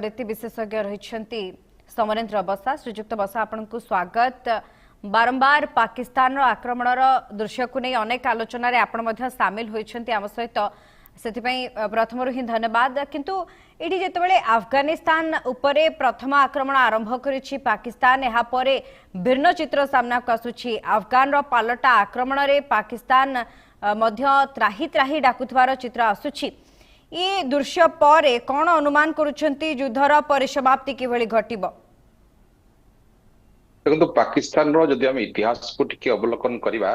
रीति विशेषज्ञ रही समरेन्द्र बसा। श्रीजुक्त बसा आपन को स्वागत। बारंबार पाकिस्तान आक्रमण दृश्य को नहीं अनेक आलोचन आपण सामिल होती आम सहित से प्रथम ही धन्यवाद। किंतु ये जितेबाला अफगानिस्तान उपरे प्रथम आक्रमण आरंभ करिछि पाकिस्तान यहाँ पर भिन्न चित्र सामना को आसुछि। अफगान पालटा आक्रमण रे पाकिस्तान मध्य त्राही त्राही डाकुथवार चित्र आसुछि। ये दृश्य पर कौन अनुमान करुछंती युद्धर परिसमाप्ति किभली घटिबो? देखो पाकिस्तान रो जदि हम इतिहास को टिके अवलोकन करिबा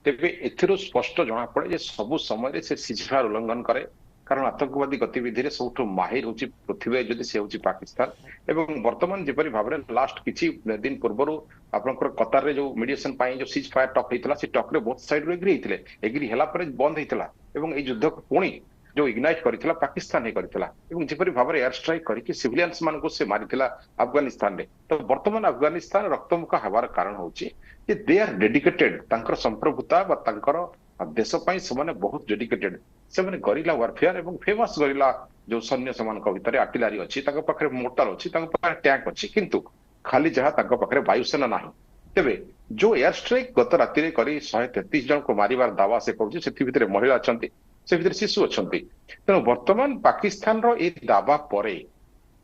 तेबे एथिरो स्पष्ट जना पड़े जे सब समय से सीजफायर उल्लंघन करे। कारण आतंकवादी गतिविधि रे सबठु माहिर होची पृथ्वी जदि से होची पाकिस्तान। एवं वर्तमान जेपरि भाबरे लास्ट किछि दिन पूर्वरु आपनकर कतार रे जो मीडिएशन पाई जो सीजफायर टॉक हेतला से टॉक रे बोथ साइड रे एग्री हेतले। एग्री हेला परे बंद हेतला एवं ए युद्ध को पुणी जो इग्नाइट करितला पाकिस्तान ही करितला एवं जेपरि भाबरे एयर स्ट्राइक करिकि सिविलियंस मान को से मारितला अफगानिस्तान रे। तो वर्तमान अफगानिस्तान रक्तमुख हवार कारण होची जे दे आर डेडिकेटेड तांकर संप्रभुता बा तांकर देश पई समान बहुत डेडिकेटेड। से माने गरिला वारफेयर एवं फेमस गरिला जो सैन्य समान को भितरे आर्टिलरी अछि तांकर पाखरे मोटर अछि तांकर पाखरे टैंक अछि किंतु खाली जहां तांकर पाखरे वायुसेना नाही। तेबे जो एयर स्ट्राइक गत राति रे करी 133 जन को मारिबार दावा से कहउछि सेति भितरे महिला अछंती से भितर शिशु अछंती। तेणु वर्तमान पाकिस्तान रो ए दावा परे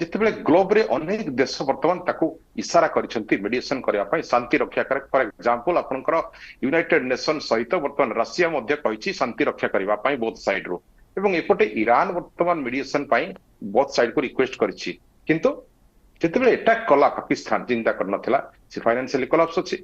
जितेबाला ग्लोब रे अनेक देश वर्तमान ताकू इशारा करिसंती मेडिएशन करबा पई शांति रक्षा करे। फॉर एग्जांपल आपनकर यूनाइटेड नेशन सहित वर्तमान रशिया मध्य कहिछि शांति रक्षा करबा पई बोथ साइड रो एवं एपटे ईरान वर्तमान मेडिएशन पई बोथ साइड को रिक्वेस्ट करिछि। किंतु जितेबाला अटैक कला पाकिस्तान चिंता करनथला से फाइनेंशियली कोलैप्स अछि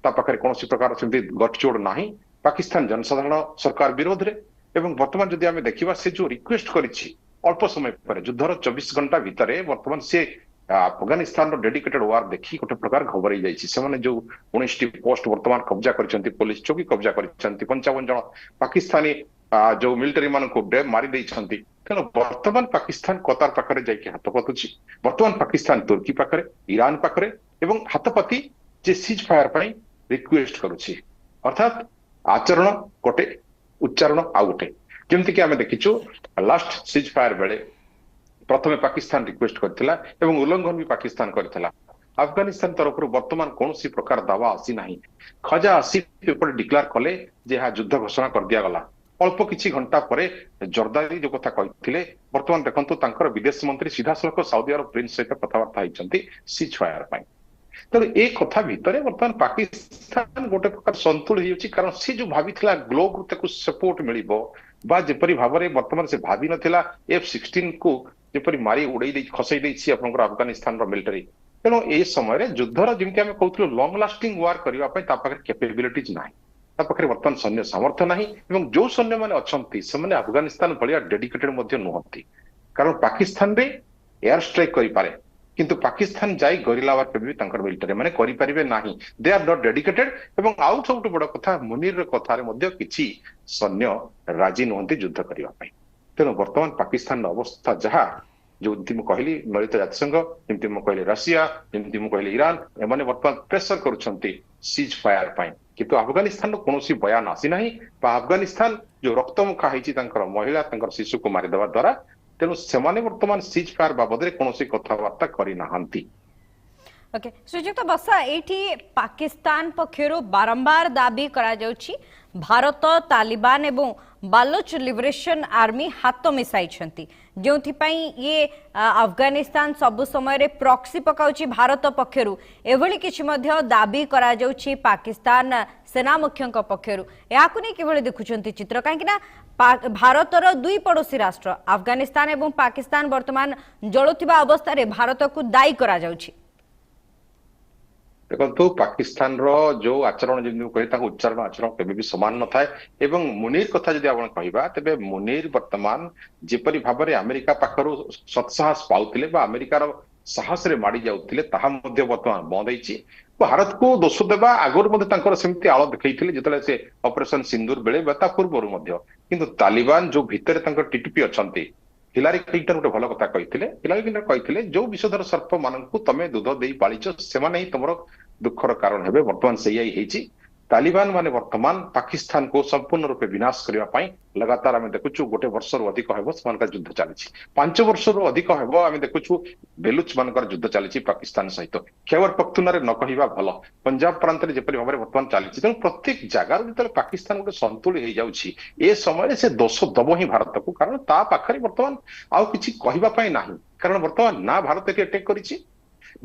ता पाखरे कोनोसी प्रकार सेंती गठजोड़ नाही पाकिस्तान जनसाधारण सरकार विरोध रे। एवं वर्तमान जदि आमे देखिबा से जो रिक्वेस्ट करिछि अल्प समय पर युद्धर 24 घंटा भितरे वर्तमान से अफगानिस्तान रो डेडिकेटेड वार देखि गोटे प्रकार घबराई जाइछि। से माने जो 19 टी पोस्ट वर्तमान कब्जा करिसंती पुलिस चौकी कब्जा करिसंती 55 जन पाकिस्तानी जो मिलिटरी मान को डे मारी दैछंती। तेणु वर्तमान पाकिस्तान कतार पाखरे जाइके हाथ पतुछि। वर्तमान पाकिस्तान तुर्की पाखरे ईरान पाखरे एवं हाथपति जे सीज फायर पई रिक्वेस्ट करुछि। अर्थात आचरण गोटे उच्चारण आउ गोटे जेमति कि आमे देखिछु लास्ट सीज फायर बेले प्रथमे पाकिस्तान रिक्वेस्ट करथिला एवं उल्लंघन भी पाकिस्तान करथिला। अफगानिस्तान तरफ वर्तमान कोनोसी प्रकार दावा आसी नाही। खजा आसिफ ऊपर डिक्लेयर कले जे हा युद्ध घोषणा कर दिया गला। अल्प किछि घंटा परे जर्दारी जो कथा कहिथिले वर्तमान देखंतु तांकर विदेश मंत्री सीधा सलख सऊदी अरब प्रिंस सहित कथावार्ता होइचंती सीज फायर पई। तेणु ए कथा भितरे वर्तमान पाकिस्तान गोटे प्रकार संतुल होइछि। कारण से जो भाबिथिला ग्लोब ताकू सपोर्ट मिलिबो बा जेपरि भाबरे वर्तमान से भाबी नथिला F-16 को जेपरि मारी उड़ै दै खसै दैछि आपनकर अफगानिस्तान रो मिलिटरी। तेणु ए समय रे युद्धर जेमति आमे कहउथलो लॉन्ग लास्टिंग वार करिवा पई ता पाखरे कैपेबिलिटीज नाही ता पाखरे वर्तमान सैन्य सामर्थ्य नाही एवं जो सैन्य माने अछंती से माने अफगानिस्तान भलिया डेडिकेटेड मध्ये नहंती। कारण पाकिस्तान रे एयर स्ट्राइक करि पारे किंतु पाकिस्तान जाई गरिला वार भी तांकर मिलिटरी माने करि परिबे नाही। दे आर नॉट डेडिकेटेड एवं आउट सबटु बड़ कथा मुनीर रे कथा रे मध्ये किछि सैन्य राजी नहंती युद्ध करिवा पई। तेणु वर्तमान पाकिस्तान अवस्था जहा जो जमति मु कहली मिलित जातिसंघ जमति मु कहली रशिया जमति मु कहली ईरान एमाने वर्तमान प्रेशर करूछंती सीज फायर पई। किंतु अफगानिस्तान रो कोनोसी बयान आसी नाही बा अफगानिस्तान जो रक्तमुखा हेछि तांकर महिला तांकर शिशु को मारि देबा द्वारा। तेणु सेमाने वर्तमान सीज फायर बाबद रे कोनोसी कथावार्ता करि नाहंती। ओके श्रीजुक्त बसा एठी पाकिस्तान पक्षरु बारंबार दाबी करा जाउछि भारत तालिबान एवं बालोच लिबरेशन आर्मी हाथ मिसाई छंती जोथि पई ये अफगानिस्तान सब समय रे प्रॉक्सी पकाउछि भारत पक्षरु एभली किछि मध्य दाबी करा जाउछि पाकिस्तान सेना मुख्यक पक्षरु। याकु नै किभली देखुछंती चित्र काहेकि ना भारतर दुई पड़ोसी राष्ट्र अफगानिस्तान एवं पाकिस्तान वर्तमान जळुथिबा अवस्था रे भारत को दायी करा जाउछि। देखो पाकिस्तान रो जो आचरण जमि कहि उच्चारण आचरण केबे भी समान न थाए। एवं मुनीर कथा जदि आपण कहिबा तेबे मुनीर वर्तमान जेपरि भाबरे अमेरिका पाखरु सत्साहस पाउथिले बा अमेरिका रो साहस रे माडी जाउथिले ताहा मध्ये वर्तमान बंद होइछि। भारत को दोष देबा आगर मध्ये तांकर सेमति आळ देखैथिले जतले से ऑपरेशन सिंदूर बेले बता पूर्वरु मध्ये। किंतु तालिबान जो भितरे तांकर टीटीपी अछंती हिलारी क्लिंटन गोटे भल कथा कहिथिले। हिलारी क्लिंटन कहिथिले जो विषधर सर्प माननकु तमे दूध देई पालिछ सेमाने ही तमरो दुखर कारण हेबे। वर्तमान सेयाई हेछि तालिबान माने वर्तमान पाकिस्तान को संपूर्ण रूपे विनाश करने लगातार आम देखु गोटे वर्ष अधिक हम युद्ध चली 5 वर्ष अधिक हम देखु बेलुच मान युद्ध चली पाकिस्तान सहित खैबर पख्तुनवारे न कहवा भल पंजाब प्रांत जपरी भाव में बर्तमान चली तेणु प्रत्येक जगार जो पाकिस्तान गोटे संतुली हो जाऊँगी ए समय से दोष दब ही भारत को कारण ता पाखरे बर्तमान आउ किछि कहवाई ना कारण बर्तमान ना भारत एटी अटैक करिछि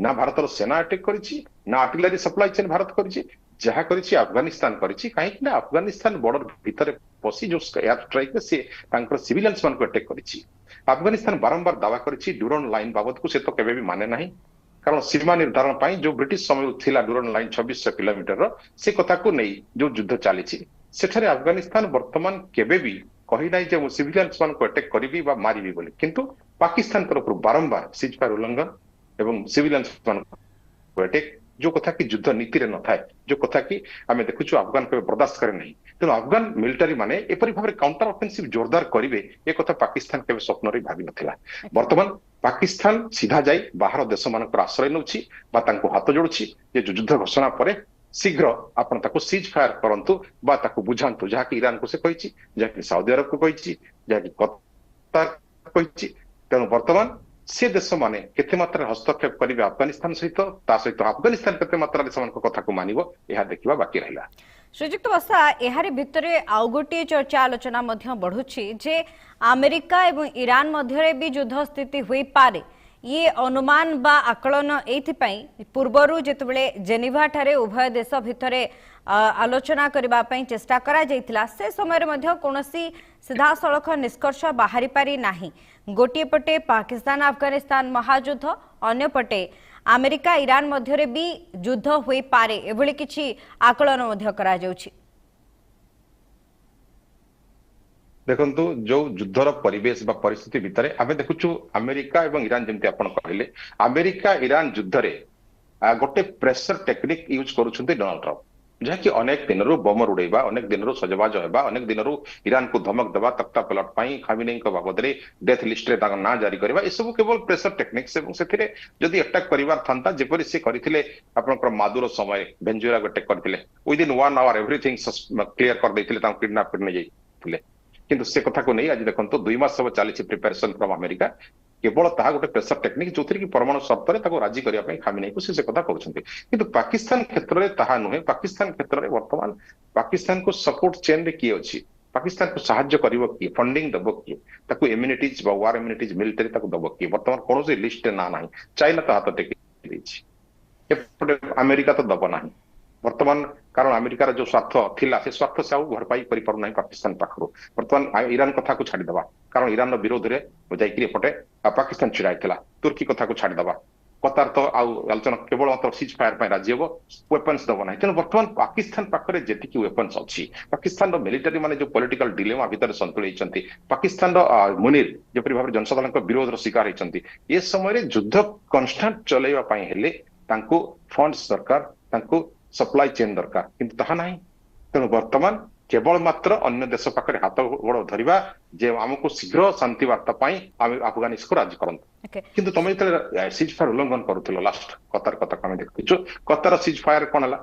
ना भारतर सेना अटैक करिछि ना आर्टिलरी सप्लाई चेन भारत करिछि जहाँ करिछि अफगानिस्तान करिछि काहेकि ना अफगानिस्तान बॉर्डर भितर पसी जो एयर स्ट्राइक से तांकर सिविलियंस मान को अटैक करिछि अफगानिस्तान बारंबार दावा करिछि ड्यूरन लाइन बाबत को से तो केबे भी माने नहीं कारण सीमा निर्धारण पाई जो ब्रिटिश समय थिला ड्यूरन लाइन 2600 किलोमीटर से कथा को नहीं जो युद्ध चली सेठारे अफगानिस्तान वर्तमान केबे भी कही ना जे सिविलियंस मान को अटैक करिबी बा मारिबी बोली किंतु पाकिस्तान तरफ बारंबार सीज फायर उल्लंघन एवं सिविलियंस मान को अटैक जो कथा की युद्ध नीति न थाए जो कथा की आम देखु अफगान के बर्दाश्त करे नहीं तेणु अफगान मिलिटारी माने एपरी भाव काउंटर ऑफेंसिव जोरदार करिवे ए कथा पाकिस्तान केबे स्वप्न रे भाबी नथिला वर्तमान पाकिस्तान सीधा जाई बाहर देश मानकर आश्रय नउछि बा तांको हाथ जोडुछि जे युद्ध घोषणा परे शीघ्र आपण ताको सीज फायर करंतु बा ताको बुझांतु जहा कि ईरान को से कहिछि जहा कि सऊदी अरब को कहिछि जहा कि कतार कहिछि तेणु वर्तमान से देश माने केते मात्रा हस्तक्षेप करिवे अफगानिस्तान सहित ता सहित अफगानिस्तान केते मात्रा सेमान कथा को मानिबो एहा देखिबा बाकी रहिला श्रीजुक्त बसा एहारी भितरे आउ गोटे चर्चा आलोचना मध्य बढ़ुछि जे अमेरिका एवं ईरान मध्य भी युद्ध स्थिति हुई पारे ये अनुमान बा आकलन एथिपाई पूर्वरु जेतबेले जेनेवा ठारे उभय देश भितरे आलोचना करबा पई चेष्टा करा जायतिला से समय मध्य कोनोसी सीधा सड़क निष्कर्ष बाहरी पारी नाही गोटे पटे पाकिस्तान अफगानिस्तान महायुद्ध अन्य पटे अमेरिका ईरान मध्य भी युद्ध हुई पारे एभली किछि आकलन मध्य करा जाउछि देखंतु जो युद्धर परिवेश बा परिस्थिति भितरे आमे देखुछु अमेरिका एवं ईरान जेमति आपण कहले अमेरिका ईरान युद्ध रे गोटे प्रेशर टेक्निक यूज करूछन्ते डोनाल्ड ट्रम्प जहाँकि अनेक दिन बम उड़ेबा अनेक दिन सजबाज होगा अनेक दिन ईरान को धमक देवा तख्ता पलट पाई खामिनेई बाबद डेथ लिस्ट रे ना जारी करबा ए सब केवल प्रेशर टेक्निक्स एवं सेथिरे जदि अटैक करिवार थांता जेपरि से करथिले आपनकर मादुरो समय वेनेजुएला अटैक करथिले within 1 hour everything clear कर दैथिले ता किडनैप करने जाइथिले किंतु से कथा को नहीं आज देखंतो 2 मास सब चली प्रिपरेशन फ्रॉम अमेरिका केवल ताहा गोटे प्रेशर टेक्निक जो कि परमाणु शर्त रे ताको राजी करिया पई खामिनेई को से कथा करूछन्ते किंतु पाकिस्तान क्षेत्र रे ताहा नुहे पाकिस्तान क्षेत्र रे वर्तमान पाकिस्तान को सपोर्ट चेन रे की अछि पाकिस्तान को सहायता करिवो की फंडिंग दबो की ताको इम्युनिटीज बा वार इम्युनिटीज मिलिटरी ताको दबो की वर्तमान कोनोसी लिस्ट ना नाही चाइना तो हाथ टेकी दैछि एपटे अमेरिका तो दबो नाही वर्तमान कारण अमेरिकार जो स्वार्थ थिला से स्वार्थ से भरपाई करि पारु नाही पाकिस्तान पाखरु वर्तमान ईरान कथा को छाड़ी दबा कारण ईरान विरोध रे जाइकि एपटे पाकिस्तान छिड़ाइथिला तुर्की कथा को छाड़ी दबा कतार तो आलोचना केवल मात्र सीज फायर पर राज्य हो वेपन्स दब ना तेणु बर्तमान पाकिस्तान पाखरे जेतिकी वेपन्स अच्छी पाकिस्तान मिलिटारी माने जो पॉलिटिकल डिलेमा भितर संतुली पाकिस्तान मुनीर जेपरि भाव जनसाधारण विरोध शिकार होती ए समय युद्ध कन्स्टांट चलैवा हेले तांको फंड्स दरकार तांको सप्लाई चेन दरकार किंतु ताहा नाही तेणु वर्तमान केवल मात्र अन्य देश पाखरे हाथ गोड़ धरिबा जे हमको शीघ्र शांति वार्ता पाई आम अफगानिस्तान को राजी करंत किंतु तुम जो सीज फायर उल्लंघन करुथिलो लास्ट कतार कथा आम देखु कतार सीज फायर कौन है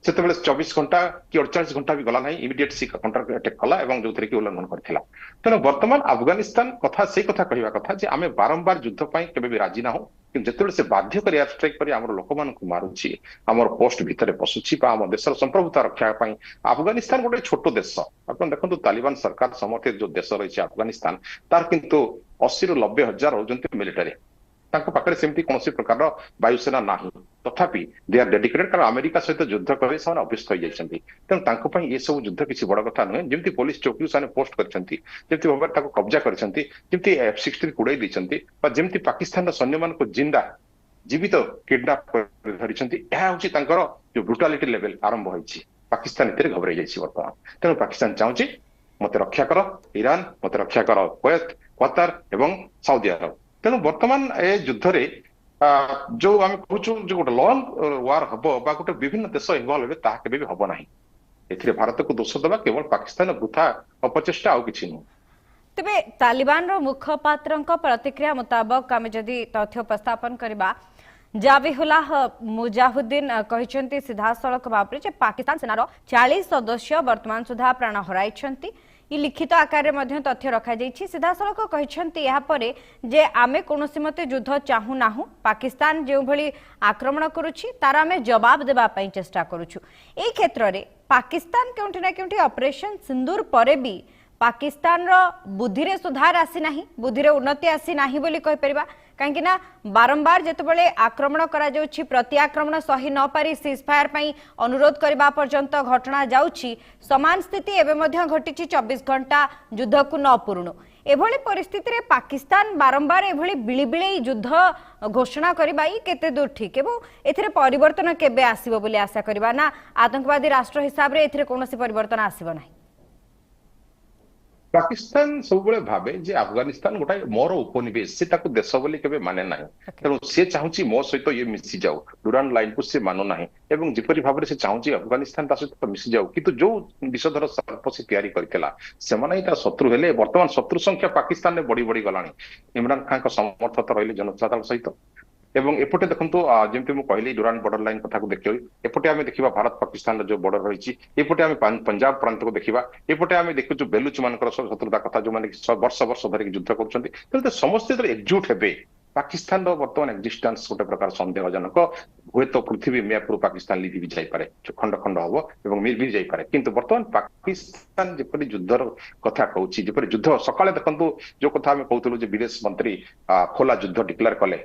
से 24 घंटा कि 48 घंटा भी गला ना इमिडिएट सी कंट्रोल अटैक कला एवं जो कि उल्लंघन करथिला तेणु वर्तमान अफगानिस्तान कथा से कथा कहवा कथा जे आमे बारंबार युद्ध पाई केबे भी राजी ना हो कि जेतेबेले से बाध्य कर एयर स्ट्राइक करी हमर लोक मान को मारुछि हमर पोस्ट भितरे पसुछि बा हम देशर संप्रभुता रक्षा पाई अफगानिस्तान गोटे छोट देश आपण देखंतु तालिबान सरकार समर्थित जो देश रही अफगानिस्तान तार किंतु 80 ରୁ 90 हजार होजंती मिलिटरी तांको पाखरे सेमती कोनोसी प्रकार वायुसेना नाही तथापि दे आर डेडिकेटेड कारण अमेरिका सहित युद्ध करे से अभ्यस्त हो जाइछन्ती तेणु तांको पई ये सब युद्ध किसी बड़ कथा नुहे जेमती पुलिस चौकी से पोस्ट करछन्ती जेमती भाबे ताको कब्जा करछन्ती जेमती F-16 कुड़ै दैछन्ती बा जेमती पाकिस्तान रो सैन्य मान को जिंदा जीवित किडनैप कर धरिछन्ती एहा होची तांकर जो ब्रुटालिटी लेवल आरंभ होईछि पाकिस्तान इतरे घबराई जाइछि वर्तमान तेणु पाकिस्तान चाहूछि मते रक्षा कर ईरान मते रक्षा कर कुवैत कतार एवं सऊदी अरब तेणु वर्तमान ए युद्ध रे जो आम कहूँ जो गोटे लंग वार हम बा गोटे विभिन्न देश इनवल्व हे ताहा केबे भी हबो नाही एथिरे भारत को दोष देबा केवल पाकिस्तान वृथा अपचेष्टा आउ किछि नु तेबे तालिबान रो मुखपात्रंक प्रतिक्रिया मुताबक आमे जदि तथ्य उपस्थापन करबा ଜାବିହୁଲ୍ଲାହ ମୁଜାହୁଦ୍ଦିନ କହିଛନ୍ତି ସିଧାସଳଖ ଭାବରେ ଯେ ପାକିସ୍ତାନ ସେନାର 40 ସଦସ୍ୟ ବର୍ତ୍ତମାନ ସୁଦ୍ଧା ପ୍ରାଣ ହରାଇଛନ୍ତି। ଇ ଲିଖିତ ଆକାରରେ ମଧ୍ୟ ତଥ୍ୟ ରଖାଯାଇଛି। ସିଧାସଳଖ କହିଛନ୍ତି ଏହାପରେ ଯେ ଆମେ କୌଣସି ମତେ ଯୁଦ୍ଧ ଚାହୁଁ ନାହୁଁ, ପାକିସ୍ତାନ ଯେଉଁଭଳି ଆକ୍ରମଣ କରୁଛି ତାର ଆମେ ଜବାବ ଦେବା ପାଇଁ ଚେଷ୍ଟା କରୁଛୁ। এই ক্ষেত্রে পাকিস্তান কেউটি না কেউটি অপারেশন সিন্দুর পরে বি পাকিস্তান বুদ্ধিরে সুধার আসি না, বুদ্ধিরে উন্নতি আসি না বলে কইপারিবা। কাହିଁକି ନା ବାରମ୍ବାର ଯେତେବେଳେ ଆକ୍ରମଣ କରାଯାଉଛି, ପ୍ରତି ଆକ୍ରମଣ ସହି ନ ପାରି ସିଜଫାୟାର ପାଇଁ ଅନୁରୋଧ କରିବା ପର୍ଯ୍ୟନ୍ତ ଘଟଣା ଯାଉଛି, ସମାନ ସ୍ଥିତି ଏବେ ମଧ୍ୟ ଘଟିଛି 24 ଘଣ୍ଟା ଯୁଦ୍ଧକୁ ନ ପୂରୁଣୁ। ଏଭଳି ପରିସ୍ଥିତିରେ ପାକିସ୍ତାନ ବାରମ୍ବାର ଏଭଳି ବିଳିବିଳେଇ ଯୁଦ୍ଧ ଘୋଷଣା କରିବା କେତେ ଦୂର ଠିକ ଏବଂ ଏଥିରେ ପରିବର୍ତ୍ତନ କେବେ ଆସିବ ବୋଲି ଆଶା କରିବା ନା ଆତଙ୍କବାଦୀ ରାଷ୍ଟ୍ର ହିସାବରେ ଏଥିରେ କୌଣସି ପରିବର୍ତ୍ତନ ଆସିବ ନାହିଁ? ପାକିସ୍ତାନ ସବୁବେଳେ ଭାବେ ଯେ ଆଫଗାନିସ୍ତାନ ଗୋଟାଏ ମୋର ଉପନିବେଶ, ସେ ତାକୁ ଦେଶ ବୋଲି କେବେ ମାନେ ନାହିଁ। ତେଣୁ ସେ ଚାହୁଁଛି ମୋ ସହିତ ଇଏ ମିଶି ଯାଉ, ଡୁରାଣ୍ଡ ଲାଇନକୁ ସେ ମାନୁ ନାହିଁ ଏବଂ ଯେପରି ଭାବରେ ସେ ଚାହୁଁଛି ଆଫଗାନିସ୍ତାନ ତା ସହିତ ମିଶି ଯାଉ। କିନ୍ତୁ ଯୋଉ ବିଷଧର ସର୍ପ ସେ ତିଆରି କରିଥିଲା ସେମାନେ ହିଁ ତାର ଶତ୍ରୁ ହେଲେ। ବର୍ତ୍ତମାନ ଶତ୍ରୁ ସଂଖ୍ୟା ପାକିସ୍ତାନରେ ବଢି ବଢି ଗଲାଣି। ଇମରାନ ଖାନଙ୍କ ସମର୍ଥକ ରହିଲେ ଜନତା ସହିତ ଏବଂ ଏପଟେ ଦେଖନ୍ତୁ ଯେମିତି ମୁଁ କହିଲି ଡୁରାଣ୍ଡ ବର୍ଡର ଲାଇନ କଥାକୁ ଦେଖିବା, ଏପଟେ ଆମେ ଦେଖିବା ଭାରତ ପାକିସ୍ତାନର ଯୋଉ ବର୍ଡର ରହିଛି, ଏପଟେ ଆମେ ପଞ୍ଜାବ ପ୍ରାନ୍ତକୁ ଦେଖିବା, ଏପଟେ ଆମେ ଦେଖୁଛୁ ବେଲୁଚ ମାନଙ୍କର ଶତ୍ରୁତା କଥା ଯୋଉମାନେ ବର୍ଷ ବର୍ଷ ଧରିକି ଯୁଦ୍ଧ କରୁଛନ୍ତି। ତେଣୁ ସମସ୍ତେ ଯେତେବେଳେ ଏକଜୁଟ ହେବେ ପାକିସ୍ତାନର ବର୍ତ୍ତମାନ ଏକ୍ଜିଷ୍ଟାନ୍ସ ଗୋଟେ ପ୍ରକାର ସନ୍ଦେହଜନକ। ହୁଏତ ପୃଥିବୀ ମ୍ୟାପରୁ ପାକିସ୍ତାନ ଲିଭି ବି ଯାଇପାରେ, ଖଣ୍ଡ ଖଣ୍ଡ ହବ ଏବଂ ମିଳି ଯାଇପାରେ। କିନ୍ତୁ ବର୍ତ୍ତମାନ ପାକିସ୍ତାନ ଯେପରି ଯୁଦ୍ଧର କଥା କହୁଛି, ଯେପରି ଯୁଦ୍ଧ ସକାଳେ ଦେଖନ୍ତୁ ଯୋଉ କଥା ଆମେ କହୁଥିଲୁ ଯେ ବିଦେଶ ମନ୍ତ୍ରୀ ଖୋଲା ଯୁଦ୍ଧ ଡିକ୍ଲେୟାର କଲେ,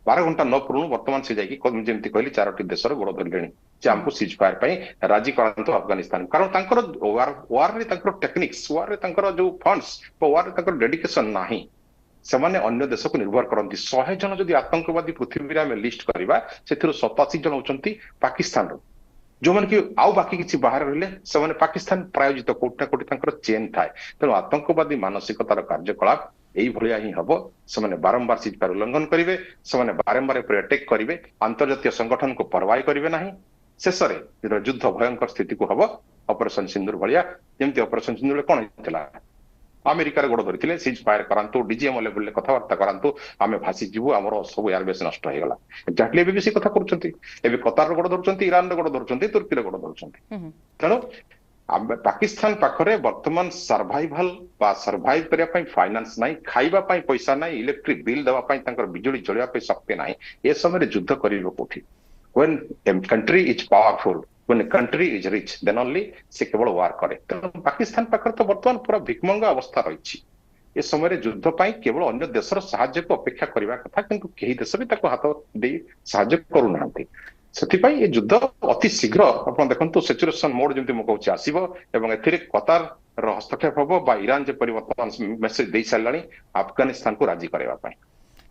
12 ଘଣ୍ଟା ନ ପୂର୍ବରୁ ବର୍ତ୍ତମାନ ସେ ଯାଇକି ଯେମିତି କହିଲି 4ଟି ଦେଶର ଗୋଡ ଧରିଲେଣି ଯେ ଆମକୁ ସିଜ ଫାୟାର ପାଇଁ ରାଜି କରାନ୍ତୁ ଆଫଗାନିସ୍ତାନ। କାରଣ ତାଙ୍କର ୱାରରେ ତାଙ୍କର ଟେକ୍ନିକ୍ସ, ୱାରରେ ତାଙ୍କର ଯୋଉ ଫଣ୍ଡସ, ୱାରରେ ତାଙ୍କର ଡେଡିକେସନ ନାହିଁ। ସେମାନେ ଅନ୍ୟ ଦେଶକୁ ନିର୍ଭର କରନ୍ତି। 100 ଜଣ ଯଦି ଆତଙ୍କବାଦୀ ପୃଥିବୀରେ ଆମେ ଲିଷ୍ଟ କରିବା, ସେଥିରୁ 87 ଜଣ ହଉଛନ୍ତି ପାକିସ୍ତାନରୁ, ଯୋଉମାନେ କି ଆଉ ବାକି କିଛି ବାହାରେ ରହିଲେ ସେମାନେ ପାକିସ୍ତାନ ପ୍ରାୟୋଜିତ କୋଉଠି ନା କୋଉଠି ତାଙ୍କର ଚେନ ଥାଏ। ତେଣୁ ଆତଙ୍କବାଦୀ ମାନସିକତାର କାର୍ଯ୍ୟକଳାପ ଏଇଭଳିଆ ହିଁ ହବ। ସେମାନେ ବାରମ୍ବାର ସିଜଫାୟାର ଉଲ୍ଲଂଘନ କରିବେ, ସେମାନେ ବାରମ୍ବାର ଉପରେ ଆଟାକ କରିବେ, ଆନ୍ତର୍ଜାତୀୟ ସଂଗଠନକୁ ପରବାହ କରିବେ ନାହିଁ। ଶେଷରେ ଯେତେବେଳେ ଯୁଦ୍ଧ ଭୟଙ୍କର ସ୍ଥିତିକୁ ହବ, ଅପରେସନ ସିନ୍ଦୁର ଭଳିଆ, ଯେମିତି ଅପରେସନ ସିନ୍ଦୁର କଣ ହେଇଥିଲା, ଆମେରିକାର ଗୋଡ ଧରିଥିଲେ ସିଜ ଫାୟାର କରାନ୍ତୁ, ଡିଜିଏମ ଲେଭେଲରେ କଥାବାର୍ତ୍ତା କରାନ୍ତୁ, ଆମେ ଭାସିଯିବୁ, ଆମର ସବୁ ଏୟାରବେସ୍ ନଷ୍ଟ ହେଇଗଲା। ଏକ୍ଜାକ୍ଟଲି ଏବେ ବି ସେ କଥା କରୁଛନ୍ତି। ଏବେ କତାରର ଗୋଡ ଧରୁଛନ୍ତି, ଇରାନର ଗୋଡ ଧରୁଛନ୍ତି, ତୁର୍କୀର ଗୋଡ ଧରୁଛନ୍ତି। ତେଣୁ ପାକିସ୍ତାନ ପାଖରେ ବର୍ତ୍ତମାନ ସର୍ଭାଇଭାଲ ବା ସର୍ଭାଇଭ କରିବା ପାଇଁ ଫାଇନାନ୍ସ ନାହିଁ, ଖାଇବା ପାଇଁ ପଇସା ନାହିଁ, ଇଲେକ୍ଟ୍ରିକ ବିଲ୍ ଦେବା ପାଇଁ ତାଙ୍କର ବିଜୁଳି ଚଳିବା ପାଇଁ ଶକ୍ତି ନାହିଁ। ଏ ସମୟରେ ଯୁଦ୍ଧ କରିବ କୋଉଠି? when a country is powerful, when a country is rich, then only ସେ କେବଳ ୱାର କରେ। ତେଣୁ ପାକିସ୍ତାନ ପାଖରେ ତ ବର୍ତ୍ତମାନ ପୁରା ଭିକମଙ୍ଗ ଅବସ୍ଥା ରହିଛି। ଏ ସମୟରେ ଯୁଦ୍ଧ ପାଇଁ କେବଳ ଅନ୍ୟ ଦେଶର ସାହାଯ୍ୟକୁ ଅପେକ୍ଷା କରିବା କଥା, କିନ୍ତୁ କେହି ଦେଶ ବି ତାକୁ ହାତ ଦେଇ ସାହାଯ୍ୟ କରୁନାହାନ୍ତି। ସେଥିପାଇଁ ଏ ଯୁଦ୍ଧ ଅତି ଶୀଘ୍ର ଆପଣ ଦେଖନ୍ତୁ ସେଚୁରେସନ ମୋଡ ଯେମିତି ମୁଁ କହୁଛି ଆସିବ ଏବଂ ଏଥିରେ କତାର ହସ୍ତକ୍ଷେପ ହବ ବା ଇରାନ ଯେପରି ବର୍ତ୍ତମାନ ମେସେଜ ଦେଇ ସାରିଲାଣି ଆଫଗାନିସ୍ତାନକୁ ରାଜି କରାଇବା ପାଇଁ।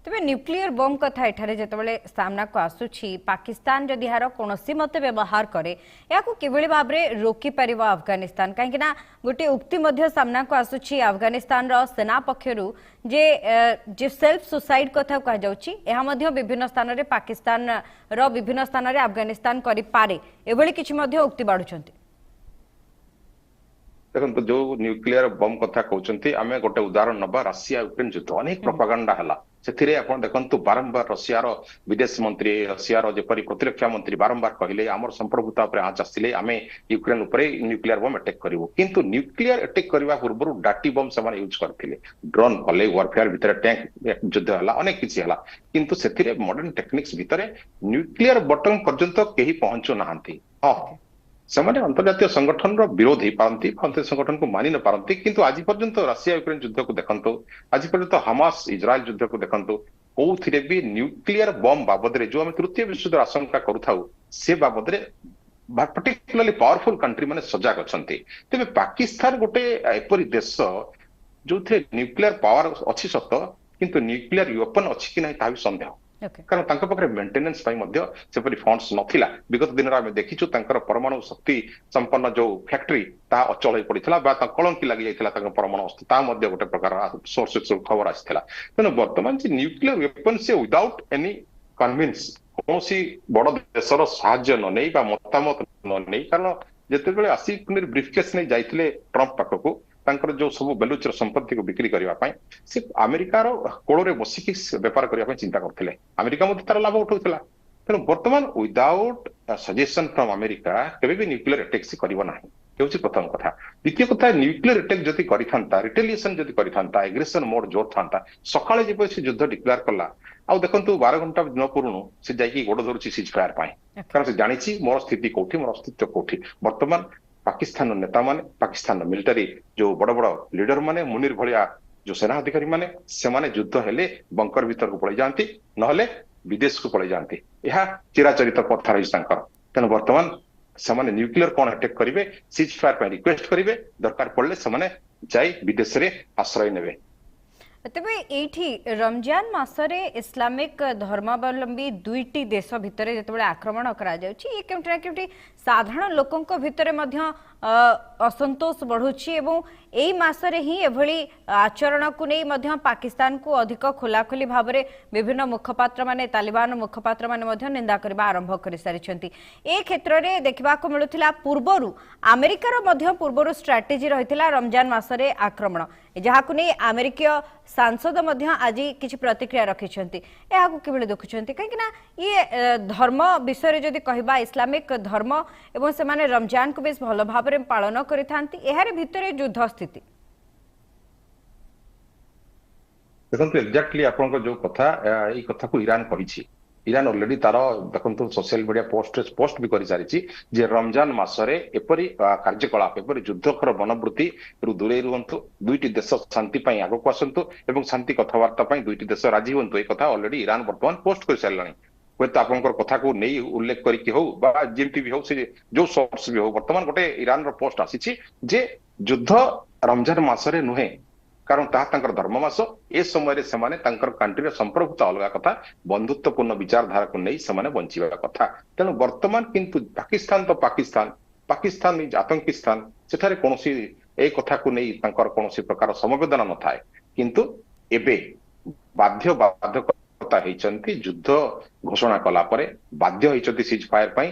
তবে নিউক্লিয়ার বম কথা এখানে যেতবে সামনাকু আসুছি, পাকিস্তান যদি এর কৌশি মতে ব্যবহার করে এখন কিভাবে ভাবে রোকি পার আফগানিস্তান? কাইকি না গোটে উক্তি সামনাকু আসুছি আফগানিস্তানর সেনা পক্ষর যে যে সেলফ সুসাইড কথা কুযাচ্ছে, বিভিন্ন স্থাନରେ পাকিস্তানর বিভিন্ন স্থাନରେ আফগানিস্তান করে পারে, এভাবে কিছু উক্তি বাড়ুଛନ୍ତି। ଦେଖନ୍ତୁ ଯୋଉ ନ୍ୟୁକ୍ଲିୟର ବମ୍ କଥା କହୁଛନ୍ତି, ଆମେ ଗୋଟେ ଉଦାହରଣ ନବା ରାସିଆ ୟୁକ୍ରେନ ଯୁଦ୍ଧ। ଅନେକ ପ୍ରପାଗାଣ୍ଡା ହେଲା ସେଥିରେ। ଆପଣ ଦେଖନ୍ତୁ ବାରମ୍ବାର ରଷିଆର ବିଦେଶ ମନ୍ତ୍ରୀ, ରଷିଆର ଯେପରି ପ୍ରତିରକ୍ଷା ମନ୍ତ୍ରୀ ବାରମ୍ବାର କହିଲେ ଆମର ସମ୍ପ୍ରଭୁତା ଉପରେ ଆଞ୍ଚ ଆସିଲେ ଆମେ ୟୁକ୍ରେନ ଉପରେ ନ୍ୟୁକ୍ଲିୟର ବମ୍ ଆଟାକ କରିବୁ। କିନ୍ତୁ ନ୍ୟୁକ୍ଲିୟର ଆଟାକ କରିବା ପୂର୍ବରୁ ଡାଟି ବମ୍ ସେମାନେ ୟୁଜ କରିଥିଲେ, ଡ୍ରୋନ୍ କଲେ, ୱାରଫେୟାର ଭିତରେ ଟ୍ୟାଙ୍କ ଯୁଦ୍ଧ ହେଲା, ଅନେକ କିଛି ହେଲା। କିନ୍ତୁ ସେଥିରେ ମଡର୍ଣ୍ଣ ଟେକ୍ନିକ୍ସ ଭିତରେ ନ୍ୟୁକ୍ଲିୟର ବଟନ ପର୍ଯ୍ୟନ୍ତ କେହି ପହଞ୍ଚୁ ନାହାନ୍ତି। ହଁ, ସେମାନେ ଅନ୍ତର୍ଜାତୀୟ ସଂଗଠନର ବିରୋଧ ହେଇପାରନ୍ତି, ଅନ୍ତର୍ଜାତୀୟ ସଂଗଠନକୁ ମାନି ନ ପାରନ୍ତି, କିନ୍ତୁ ଆଜି ପର୍ଯ୍ୟନ୍ତ ରାସିଆ ୟୁକ୍ରେନ ଯୁଦ୍ଧକୁ ଦେଖନ୍ତୁ, ଆଜି ପର୍ଯ୍ୟନ୍ତ ହାମାସ ଇସ୍ରାଏଲ ଯୁଦ୍ଧକୁ ଦେଖନ୍ତୁ, କୋଉଥିରେ ବି ନ୍ୟୁକ୍ଲିୟର ବମ୍ ବାବଦରେ ଯୋଉ ଆମେ ତୃତୀୟ ବିଶ୍ୱଯୁଦ୍ଧର ଆଶଙ୍କା କରୁଥାଉ ସେ ବାବଦରେ ପର୍ଟିକୁଲାରଲି ପାୱାରଫୁଲ କଣ୍ଟ୍ରି ମାନେ ସଜାଗ ଅଛନ୍ତି। ତେବେ ପାକିସ୍ତାନ ଗୋଟେ ଏପରି ଦେଶ ଯୋଉଥିରେ ନ୍ୟୁକ୍ଲିୟର ପାୱାର ଅଛି ସତ, କିନ୍ତୁ ନ୍ୟୁକ୍ଲିୟର ୱେପନ ଅଛି କି ନାହିଁ ତାହା ବି ସନ୍ଦେହ। କାରଣ ତାଙ୍କ ପାଖରେ ମେଣ୍ଟେନାନ୍ସ ପାଇଁ ମଧ୍ୟ ସେପରି ଫଣ୍ଡସ ନଥିଲା। ବିଗତ ଦିନରେ ଆମେ ଦେଖିଛୁ ତାଙ୍କର ପରମାଣୁ ଶକ୍ତି ସମ୍ପନ୍ନ ଯୋଉ ଫ୍ୟାକ୍ଟ୍ରି ତାହା ଅଚଳ ହେଇ ପଡିଥିଲା ବା କଳଙ୍କି ଲାଗି ଯାଇଥିଲା ତାଙ୍କ ପରମାଣୁ ଅସ୍ତ୍ର, ତାହା ମଧ୍ୟ ଗୋଟେ ପ୍ରକାର ସୋର୍ସ ଖବର ଆସିଥିଲା। ତେଣୁ ବର୍ତ୍ତମାନ ଯେ ନ୍ୟୁକ୍ଲିୟର ୱେପନ ସେ ୱିଦାଉଟ୍ ଏନି କନଭିନ୍ସ କୌଣସି ବଡ ଦେଶର ସାହାଯ୍ୟ ନ ନେଇ ବା ମତାମତ ନ ନେଇ, କାରଣ ଯେତେବେଳେ ଆସିକି ବ୍ରିଫକେସ୍ ନେଇ ଯାଇଥିଲେ ଟ୍ରମ୍ପ ପାଖକୁ, ତାଙ୍କର ଯୋଉ ସବୁ ବେଲୁଚର ସମ୍ପତ୍ତିକୁ ବିକ୍ରି କରିବା ପାଇଁ ସେ ଆମେରିକାର କୋଳରେ ବସିକି ବେପାର କରିବା ପାଇଁ ଚିନ୍ତା କରୁଥିଲେ। ଆମେରିକା ମଧ୍ୟ ତାର ଲାଭ ଉଠାଉଥିଲା। ତେଣୁ ବର୍ତ୍ତମାନ ୱିଦାଉଟ୍ ସଜେସନ ଫ୍ରମ ଆମେରିକା କେବେ ବି ନ୍ୟୁକ୍ଲିୟର ଆଟାକ୍ ସେ କରିବ ନାହିଁ ହେଉଛି ପ୍ରଥମ କଥା। ଦ୍ୱିତୀୟ କଥା, ନ୍ୟୁକ୍ଲିୟର ଆଟାକ୍ ଯଦି କରିଥାନ୍ତା, ରିଟେଲିଏସନ ଯଦି କରିଥାନ୍ତା, ଏଗ୍ରେସନ ମୋଡ ଜୋର ଥାନ୍ତା, ସକାଳେ ଯେପରି ସେ ଯୁଦ୍ଧ ଡିକ୍ଲେୟାର କଲା, ଆଉ ଦେଖନ୍ତୁ 12 ଘଣ୍ଟା ନ ପୂର୍ବରୁ ସେ ଯାଇକି ଗୋଡ ଧରୁଛି ସିଜ୍ ଫାୟାର ପାଇଁ, କାରଣ ସେ ଜାଣିଛି ମୋର ସ୍ଥିତି କୋଉଠି, ମୋର ଅସ୍ତିତ୍ୱ କୋଉଠି। ବର୍ତ୍ତମାନ ପାକିସ୍ତାନର ନେତାମାନେ, ପାକିସ୍ତାନର ମିଲିଟାରୀ ଯୋଉ ବଡ ବଡ ଲିଡର ମାନେ, ମୁନିର ଭଳିଆ ଯୋଉ ସେନା ଅଧିକାରୀ ମାନେ, ସେମାନେ ଯୁଦ୍ଧ ହେଲେ ବଙ୍କର ଭିତରକୁ ପଳେଇ ଯାଆନ୍ତି, ନହେଲେ ବିଦେଶକୁ ପଳେଇ ଯାଆନ୍ତି। ଏହା ଚିରାଚରିତ କଥା ରହିଛି ତାଙ୍କର। ତେଣୁ ବର୍ତ୍ତମାନ ସେମାନେ ନ୍ୟୁକ୍ଲିୟର କଣ ଆଟାକ୍ କରିବେ, ସିଜ୍ ଫାୟାର ପାଇଁ ରିକ୍ୱେଷ୍ଟ କରିବେ, ଦରକାର ପଡିଲେ ସେମାନେ ଯାଇ ବିଦେଶରେ ଆଶ୍ରୟ ନେବେ। ତେବେ ଏଇଠି ରମଜାନ ମାସରେ ଇସଲାମିକ ଧର୍ମାବଲମ୍ବୀ ଦୁଇଟି ଦେଶ ଭିତରେ ଯେତେବେଳେ ଆକ୍ରମଣ କରାଯାଉଛି, ଏ କେଉଁଠି ନା କେଉଁଠି ସାଧାରଣ ଲୋକଙ୍କ ଭିତରେ ମଧ୍ୟ ଅସନ୍ତୋଷ ବଢୁଛି ଏବଂ ଏଇ ମାସରେ ହିଁ ଏଭଳି ଆଚରଣକୁ ନେଇ ମଧ୍ୟ ପାକିସ୍ତାନକୁ ଅଧିକ ଖୋଲାଖୋଲି ଭାବରେ ବିଭିନ୍ନ ମୁଖପାତ୍ର ମାନେ, ତାଲିବାନ ମୁଖପାତ୍ର ମାନେ ମଧ୍ୟ ନିନ୍ଦା କରିବା ଆରମ୍ଭ କରିସାରିଛନ୍ତି। ଏ କ୍ଷେତ୍ରରେ ଦେଖିବାକୁ ମିଳୁଥିଲା ପୂର୍ବରୁ ଆମେରିକାର ମଧ୍ୟ ପୂର୍ବରୁ ଷ୍ଟ୍ରାଟେଜି ରହିଥିଲା ରମଜାନ ମାସରେ ଆକ୍ରମଣ, ଯାହାକୁ ନେଇ ଆମେରିକୀୟ ସାଂସଦ ମଧ୍ୟ ଆଜି କିଛି ପ୍ରତିକ୍ରିୟା ରଖିଛନ୍ତି। ଏହାକୁ କିଭଳି ଦେଖୁଛନ୍ତି? କାହିଁକି ନା ଇଏ ଧର୍ମ ବିଷୟରେ ଯଦି କହିବା, ଇସଲାମିକ ଧର୍ମ ଏବଂ ସେମାନେ ରମଜାନକୁ ବେଶ ଭଲ ଭାବରେ ପାଳନ କରିଥାନ୍ତି, ଏହାର ଭିତରେ ଯୁଦ୍ଧ ସ୍ଥିତି। ଦେଖନ୍ତୁ ଏକ୍ଜାକ୍ଟଲି ଆପଣଙ୍କ ଯୋଉ କଥା, ଏଇ କଥାକୁ ଇରାନ କହିଛି। ଇରାନ ଅଲରେଡି ତାର ଦେଖନ୍ତୁ ସୋସିଆଲ ମିଡିଆ ପୋଷ୍ଟ ବି କରିସାରିଛି ଯେ ରମଜାନ ମାସରେ ଏପରି କାର୍ଯ୍ୟକଳାପ, ଏପରି ଯୁଦ୍ଧକର ମନୋବୃତ୍ତିରୁ ଦୂରେଇ ରୁହନ୍ତୁ, ଦୁଇଟି ଦେଶ ଶାନ୍ତି ପାଇଁ ଆଗକୁ ଆସନ୍ତୁ ଏବଂ ଶାନ୍ତି କଥାବାର୍ତ୍ତା ପାଇଁ ଦୁଇଟି ଦେଶ ରାଜି ହୁଅନ୍ତୁ। ଏ କଥା ଅଲରେଡି ଇରାନ ବର୍ତ୍ତମାନ ପୋଷ୍ଟ କରିସାରିଲାଣି। ହୁଏତ ଆପଣଙ୍କର କଥାକୁ ନେଇ ଉଲ୍ଲେଖ କରିକି ହଉ ବା ଯେମିତି ବି ହଉ, ସେ ଯୋଉ ସୋର୍ସ ବି ହଉ, ବର୍ତ୍ତମାନ ଗୋଟେ ଇରାନର ପୋଷ୍ଟ ଆସିଛି ଯେ ଯୁଦ୍ଧ ରମଜାନ ମାସରେ ନୁହେଁ, କାରଣ ତାହା ତାଙ୍କର ଧର୍ମ ମାସ। ଏ ସମୟରେ ସେମାନେ ତାଙ୍କର କଣ୍ଟ୍ରିର ସମ୍ପର୍କ ଅଲଗା କଥା, ବନ୍ଧୁତ୍ୱପୂର୍ଣ୍ଣ ବିଚାରଧାରାକୁ ନେଇ ସେମାନେ ବଞ୍ଚିବା କଥା। ତେଣୁ ବର୍ତ୍ତମାନ କିନ୍ତୁ ପାକିସ୍ତାନ ତ ପାକିସ୍ତାନ, ପାକିସ୍ତାନ ଆତଙ୍କୀ ସ୍ଥାନ, ସେଠାରେ କୌଣସି ଏ କଥାକୁ ନେଇ ତାଙ୍କର କୌଣସି ପ୍ରକାର ସମବେଦନା ନଥାଏ। କିନ୍ତୁ ଏବେ ବାଧ୍ୟତା ହେଇଛନ୍ତି, ଯୁଦ୍ଧ ଘୋଷଣା କଲା ପରେ ବାଧ୍ୟ ହେଇଛନ୍ତି ସିଜ୍ ଫାୟାର ପାଇଁ।